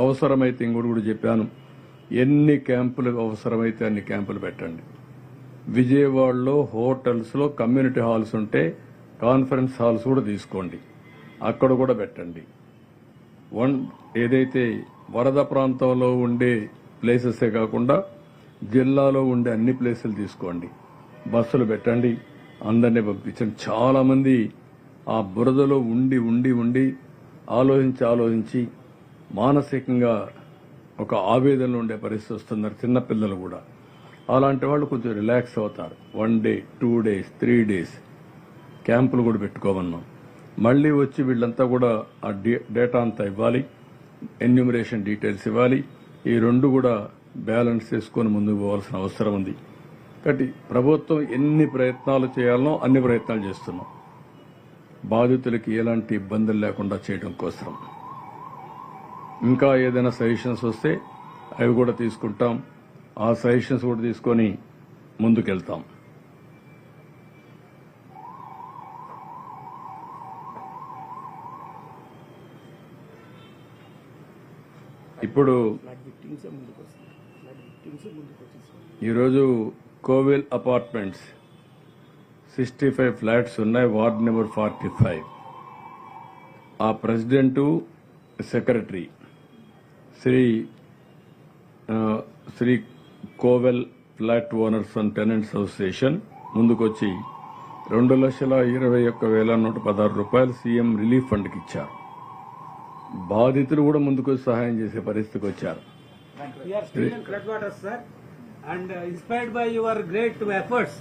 అవసరమైతే ఇంకోటి కూడా చెప్పాను, ఎన్ని క్యాంపులు అవసరమైతే అన్ని క్యాంపులు పెట్టండి. విజయవాడలో హోటల్స్లో కమ్యూనిటీ హాల్స్ ఉంటే కాన్ఫరెన్స్ హాల్స్ కూడా తీసుకోండి, అక్కడ కూడా పెట్టండి. ఏదైతే వరద ప్రాంతంలో ఉండే ప్లేసెసే కాకుండా జిల్లాలో ఉండే అన్ని ప్లేసులు తీసుకోండి, బస్సులు పెట్టండి, అందరినీ పంపించండి. చాలా మంది ఆ బురదలో ఉండి ఉండి ఉండి ఆలోచించి మానసికంగా ఒక ఆవేదనలో ఉండే పరిస్థితి వస్తున్నారు, చిన్నపిల్లలు కూడా. అలాంటి వాళ్ళు కొంచెం రిలాక్స్ అవుతారు. 1 డే 2 డేస్ 3 డేస్ క్యాంపులు కూడా పెట్టుకోమన్నాం. మళ్లీ వచ్చి వీళ్ళంతా కూడా ఆ డేటా అంతా ఇవ్వాలి, ఎన్యూమరేషన్ డీటెయిల్స్ ఇవ్వాలి. ఈ రెండు కూడా బ్యాలెన్స్ చేసుకుని ముందుకు పోవాల్సిన అవసరం ఉంది. కాబట్టి ప్రభుత్వం ఎన్ని ప్రయత్నాలు చేయాలనో అన్ని ప్రయత్నాలు చేస్తున్నాం, బాధితులకి ఎలాంటి ఇబ్బందులు లేకుండా చేయడం కోసం. ఇంకా ఏదైనా సజెషన్స్ వస్తే అవి కూడా తీసుకుంటాం, ఆ సజెషన్స్ కూడా తీసుకొని ముందుకెళ్తాం. ఇప్పుడు ఈరోజు కోవిల్ అపార్ట్మెంట్స్ 65 ఫ్లాట్స్ ఉన్నాయి, వార్డ్ నెంబర్ 45. ఆ president secretary Shri Kovel flat owners and tenants association ముందుకొచ్చి 2,21,116 రూపాయలు సీఎం రిలీఫ్ ఫండ్కి ఇచ్చారు. బాధితులు కూడా ముందుకు సహాయం చేసే పరిస్థితికి వచ్చారు. And inspired by your great efforts,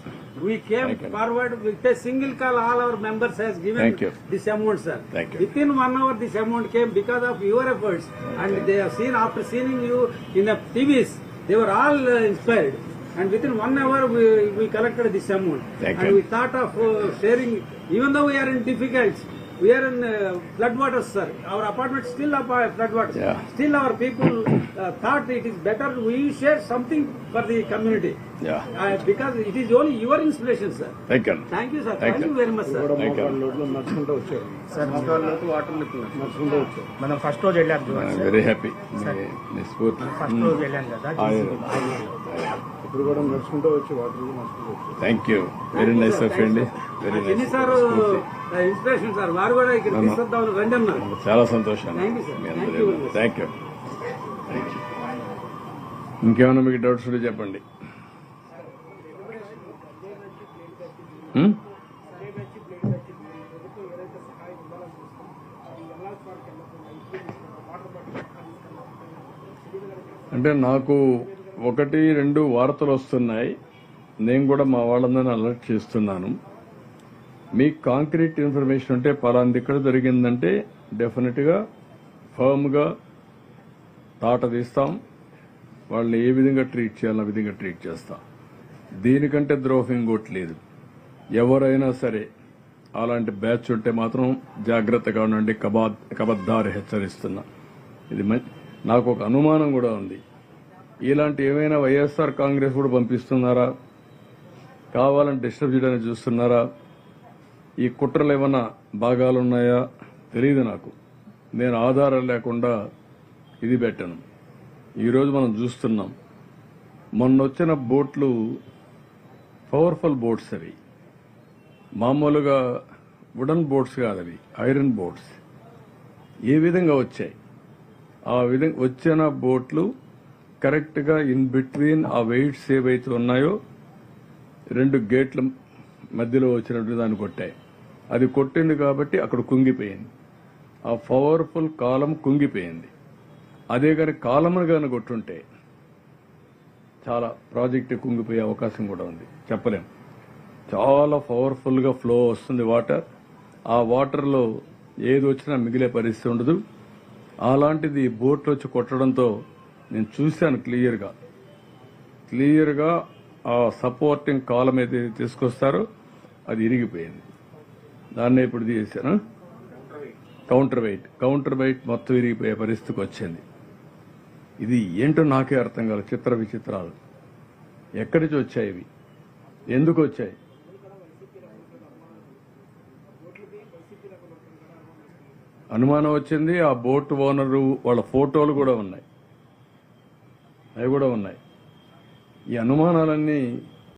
we came forward with a single call. All our members has given this amount, sir. Within 1 hour, this amount came because of your efforts. And they have seen, after seeing you in the TVs, they were all inspired. And within 1 hour, we collected this amount. And we thought of sharing, even though we are in difficulties. We are in floodwaters, sir. Our apartment still floodwaters. Still our people thought it is better we share something for the community. Because it is only your inspiration, sir. Thank you, sir. Thank you very much, sir. మనం first రోజు వెళ్ళాం. Very happy. First రోజు వెళ్ళాం కదా, ఇప్పుడు కూడా నడుచుకుంటూ వచ్చి వాటర్ నడుచుకుంటూ వచ్చి. Thank you, very nice of అండి. Very nice sir, inspiration sir. వారు కూడా ఇక్కడ తీసుకొద్దామని రండి అన్నారు. చాలా సంతోషం. Thank you. ఇంకేమైనా మీకు డౌట్స్ ఉంటే చెప్పండి. అంటే నాకు 1-2 వార్తలు వస్తున్నాయి, నేను కూడా మా వాళ్ళందరినీ అలర్ట్ చేస్తున్నాను. మీకు కాంక్రీట్ ఇన్ఫర్మేషన్ ఉంటే పలాంది ఇక్కడ జరిగిందంటే డెఫినెట్గా ఫర్మ్గా తాట తీస్తాం, వాళ్ళని ఏ విధంగా ట్రీట్ చేయాలో ఆ విధంగా ట్రీట్ చేస్తాం. దీనికంటే ద్రోహం ఇంకోటి లేదు. ఎవరైనా సరే అలాంటి బ్యాచ్ ఉంటే మాత్రం జాగ్రత్తగా ఉండండి, కబద్దారి హెచ్చరిస్తున్నా. ఇది నాకు ఒక అనుమానం కూడా ఉంది, ఇలాంటి ఏమైనా వైఎస్ఆర్ కాంగ్రెస్ కూడా పంపిస్తున్నారా, కావాలని డిస్టర్బ్ చేయడానికి చూస్తున్నారా, ఈ కుట్రలు ఏమన్నా భాగాలున్నాయా తెలియదు నాకు. నేను ఆధారం లేకుండా ఇది పెట్టను. ఈరోజు మనం చూస్తున్నాం, మొన్న వచ్చిన బోట్లు పవర్ఫుల్ బోట్స్, అవి మామూలుగా వుడన్ బోట్స్ కాదు, అవి ఐరన్ బోట్స్. ఏ విధంగా వచ్చాయి, ఆ విధంగా వచ్చిన బోట్లు కరెక్ట్గా ఇన్ బిట్వీన్ ఆ వెయిట్స్ ఏవైతే ఉన్నాయో 2 గేట్ల మధ్యలో వచ్చినట్టు దాన్ని కొట్టాయి. అది కొట్టింది కాబట్టి అక్కడ కుంగిపోయింది, ఆ పవర్ఫుల్ కాలం కుంగిపోయింది. అదే కానీ కాలంను కానీ కొట్టుంటే చాలా ప్రాజెక్ట్ కుంగిపోయే అవకాశం కూడా ఉంది, చెప్పలేం. చాలా పవర్ఫుల్గా ఫ్లో వస్తుంది వాటర్, ఆ వాటర్లో ఏది వచ్చినా మిగిలే పరిస్థితి ఉండదు. అలాంటిది బోట్లు వచ్చి కొట్టడంతో నేను చూశాను క్లియర్గా ఆ సపోర్టింగ్ కాలం ఏదైతే తీసుకొస్తారో అది ఇరిగిపోయింది. దాన్నే ఇప్పుడు తీసాను, కౌంటర్ వెయిట్ మొత్తం ఇరిగిపోయే పరిస్థితికి వచ్చింది. ఇది ఏంటో నాకే అర్థం కాదు, చిత్ర విచిత్రాలు. ఎక్కడి నుంచి వచ్చాయి ఇవి, ఎందుకు వచ్చాయి? అనుమానం వచ్చింది. ఆ బోట్ ఓనరు వాళ్ళ ఫోటోలు కూడా ఉన్నాయి, అవి కూడా ఉన్నాయి. ఈ అనుమానాలన్నీ